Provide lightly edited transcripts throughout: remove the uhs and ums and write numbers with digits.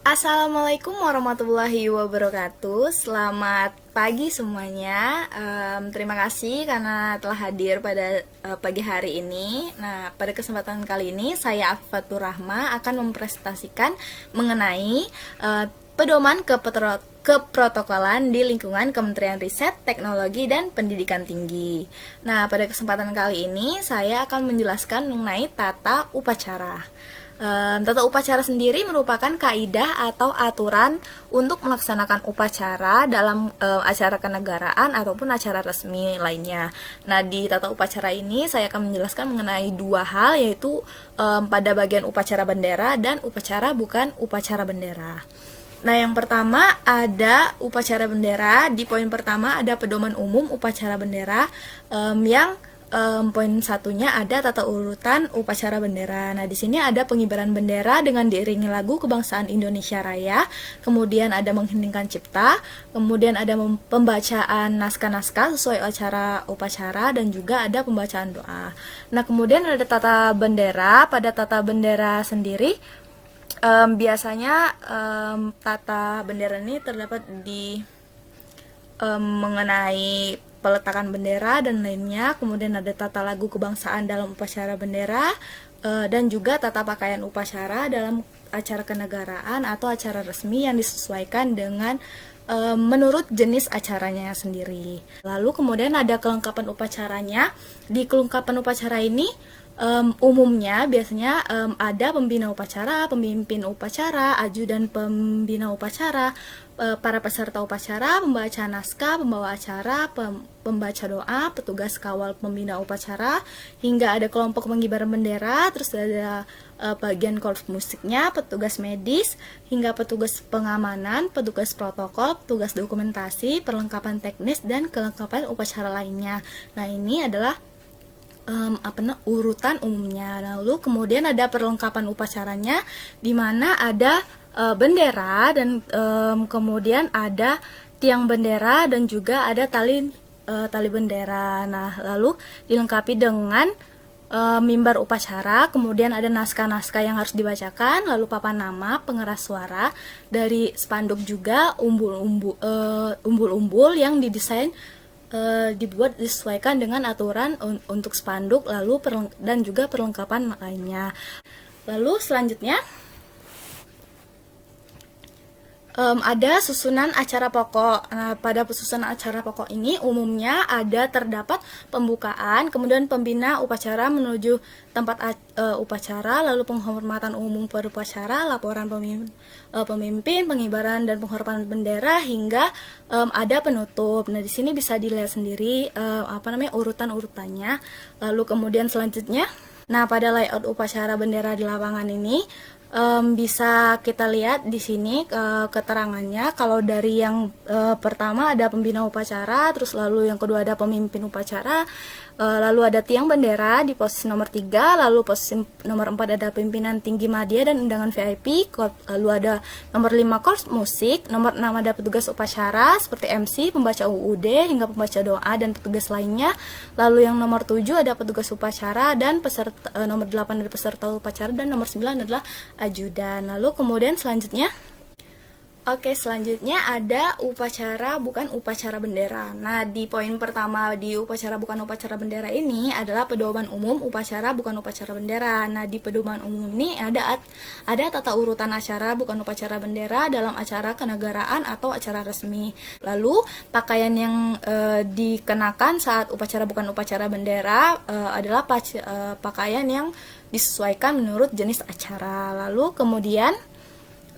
Assalamualaikum warahmatullahi wabarakatuh. Selamat pagi semuanya. Terima kasih karena telah hadir pada pagi hari ini. Nah, pada kesempatan kali ini saya Afifatur Rahma akan mempresentasikan mengenai pedoman keprotokolan di lingkungan Kementerian Riset, Teknologi, dan Pendidikan Tinggi. Nah, pada kesempatan kali ini saya akan menjelaskan mengenai tata upacara. Tata upacara sendiri merupakan kaidah atau aturan untuk melaksanakan upacara dalam acara kenegaraan ataupun acara resmi lainnya. Nah, di tata upacara ini saya akan menjelaskan mengenai dua hal, yaitu pada bagian upacara bendera dan upacara bukan upacara bendera. Nah, yang pertama ada upacara bendera. Di poin pertama ada pedoman umum upacara bendera yang poin satunya ada tata urutan upacara bendera. Nah, di sini ada pengibaran bendera dengan diiringi lagu kebangsaan Indonesia Raya, kemudian ada mengheningkan cipta, kemudian ada pembacaan naskah-naskah sesuai acara upacara, dan juga ada pembacaan doa. Nah, kemudian ada tata bendera. Pada tata bendera sendiri biasanya tata bendera ini terdapat di mengenai peletakan bendera dan lainnya. Kemudian ada tata lagu kebangsaan dalam upacara bendera, dan juga tata pakaian upacara dalam acara kenegaraan atau acara resmi yang disesuaikan dengan menurut jenis acaranya sendiri. Lalu kemudian ada kelengkapan upacaranya. Di kelengkapan upacara ini umumnya biasanya ada pembina upacara, pemimpin upacara, ajudan pembina upacara, para peserta upacara, pembaca naskah, pembawa acara, pembaca doa, petugas kawal pembina upacara, hingga ada kelompok pengibaran bendera, terus ada bagian korps musiknya, petugas medis, hingga petugas pengamanan, petugas protokol, petugas dokumentasi, perlengkapan teknis, dan kelengkapan upacara lainnya. Nah, ini adalah urutan umumnya. Lalu kemudian ada perlengkapan upacaranya, di mana ada bendera dan kemudian ada tiang bendera dan juga ada tali bendera. Nah, lalu dilengkapi dengan mimbar upacara, kemudian ada naskah-naskah yang harus dibacakan, lalu papan nama, pengeras suara, dari spanduk juga umbul-umbul yang didesain dibuat disesuaikan dengan aturan untuk spanduk, lalu dan juga perlengkapan lainnya. Lalu selanjutnya ada susunan acara pokok. Nah, pada susunan acara pokok ini umumnya terdapat pembukaan, kemudian pembina upacara menuju tempat upacara, lalu penghormatan umum pada upacara, laporan pemimpin, pengibaran dan penghormatan bendera, hingga ada penutup. Nah, di sini bisa dilihat sendiri urutan-urutannya. Lalu kemudian selanjutnya, nah, pada layout upacara bendera di lapangan ini bisa kita lihat di sini keterangannya. Kalau dari yang pertama ada pembina upacara, terus lalu yang kedua ada pemimpin upacara, lalu ada tiang bendera di posisi nomor 3, lalu posisi nomor 4 ada pimpinan tinggi media dan undangan VIP, lalu ada nomor 5 korps musik, nomor 6 ada petugas upacara seperti MC, pembaca UUD, hingga pembaca doa dan petugas lainnya. Lalu yang nomor 7 ada petugas upacara dan nomor 8 ada peserta upacara, dan nomor 9 adalah ajudan. Lalu kemudian selanjutnya ada upacara bukan upacara bendera. Nah, di poin pertama di upacara bukan upacara bendera ini adalah pedoman umum upacara bukan upacara bendera. Nah, di pedoman umum ini ada tata urutan acara bukan upacara bendera dalam acara kenegaraan atau acara resmi. Lalu pakaian yang dikenakan saat upacara bukan upacara bendera adalah pakaian yang disesuaikan menurut jenis acara. Lalu kemudian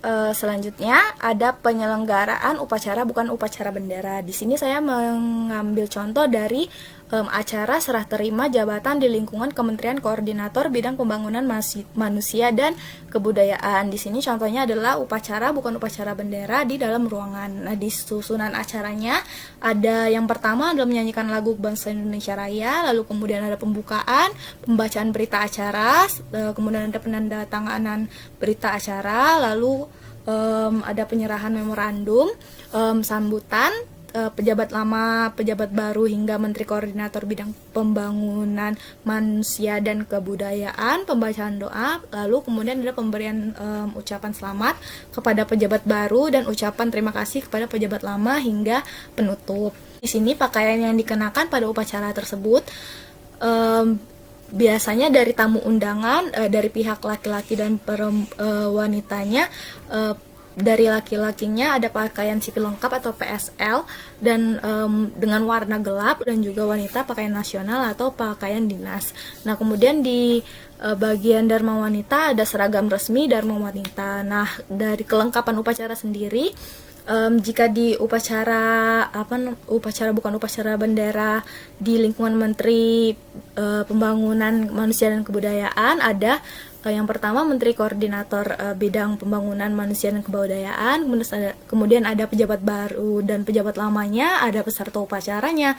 selanjutnya ada penyelenggaraan upacara bukan upacara bendera. Di sini saya mengambil contoh dari acara serah terima jabatan di lingkungan Kementerian Koordinator Bidang Pembangunan Manusia dan Kebudayaan. Di sini contohnya adalah upacara bukan upacara bendera di dalam ruangan. Nah, di susunan acaranya ada yang pertama adalah menyanyikan lagu kebangsaan Indonesia Raya, lalu kemudian ada pembukaan, pembacaan berita acara, kemudian ada penandatanganan berita acara, lalu ada penyerahan memorandum, sambutan, pejabat lama, pejabat baru hingga Menteri Koordinator Bidang Pembangunan Manusia dan Kebudayaan, pembacaan doa, lalu kemudian ada pemberian ucapan selamat kepada pejabat baru dan ucapan terima kasih kepada pejabat lama hingga penutup. Di sini pakaian yang dikenakan pada upacara tersebut biasanya dari tamu undangan, dari pihak laki-laki dan wanitanya. Dari laki-lakinya ada pakaian sipil lengkap atau PSL dan dengan warna gelap, dan juga wanita pakaian nasional atau pakaian dinas. Nah, kemudian di bagian dharma wanita ada seragam resmi dharma wanita. Nah, dari kelengkapan upacara sendiri, jika di upacara bendera di lingkungan Menteri Pembangunan Manusia dan Kebudayaan ada yang pertama Menteri Koordinator Bidang Pembangunan Manusia dan Kebudayaan, kemudian ada pejabat baru dan pejabat lamanya, ada peserta upacaranya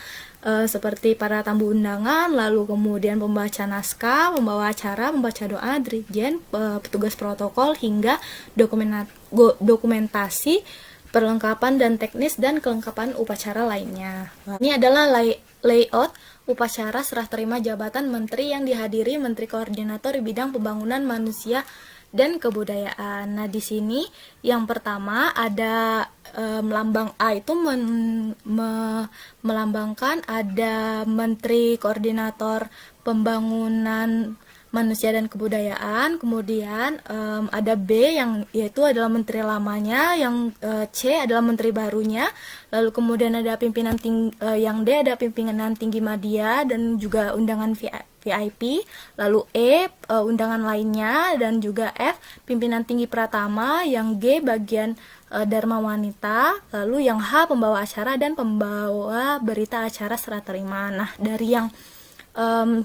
seperti para tamu undangan, lalu kemudian pembaca naskah, pembawa acara, pembaca doa, dirjen, petugas protokol hingga dokumentasi, perlengkapan dan teknis dan kelengkapan upacara lainnya. Ini adalah layout upacara serah terima jabatan menteri yang dihadiri Menteri Koordinator di Bidang Pembangunan Manusia dan Kebudayaan. Nah, di sini yang pertama ada lambang A itu melambangkan ada Menteri Koordinator Pembangunan Manusia dan Kebudayaan, kemudian ada B yang yaitu adalah menteri lamanya, yang C adalah menteri barunya, lalu kemudian ada pimpinan yang D ada pimpinan tinggi media dan juga undangan VIP, lalu E undangan lainnya, dan juga F pimpinan tinggi pratama, yang G bagian dharma wanita, lalu yang H pembawa acara dan pembawa berita acara serah terima. Nah, dari yang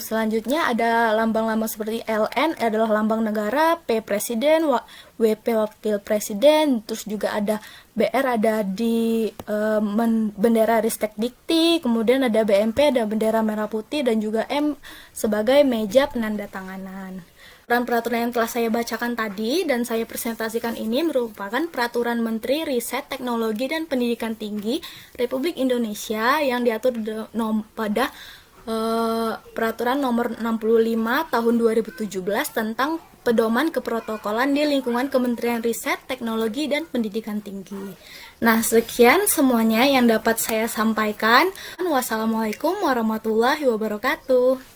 selanjutnya ada lambang-lambang seperti LN adalah lambang negara, P presiden, WP wakil presiden, terus juga ada BR ada di bendera Ristek Dikti, kemudian ada BMP ada bendera merah putih, dan juga M sebagai meja penandatanganan. Peraturan yang telah saya bacakan tadi dan saya presentasikan ini merupakan Peraturan Menteri Riset, Teknologi dan Pendidikan Tinggi Republik Indonesia yang diatur pada Peraturan Nomor 65 Tahun 2017 tentang pedoman keprotokolan di lingkungan Kementerian Riset, Teknologi dan Pendidikan Tinggi. Nah, sekian semuanya yang dapat saya sampaikan. Wassalamualaikum warahmatullahi wabarakatuh.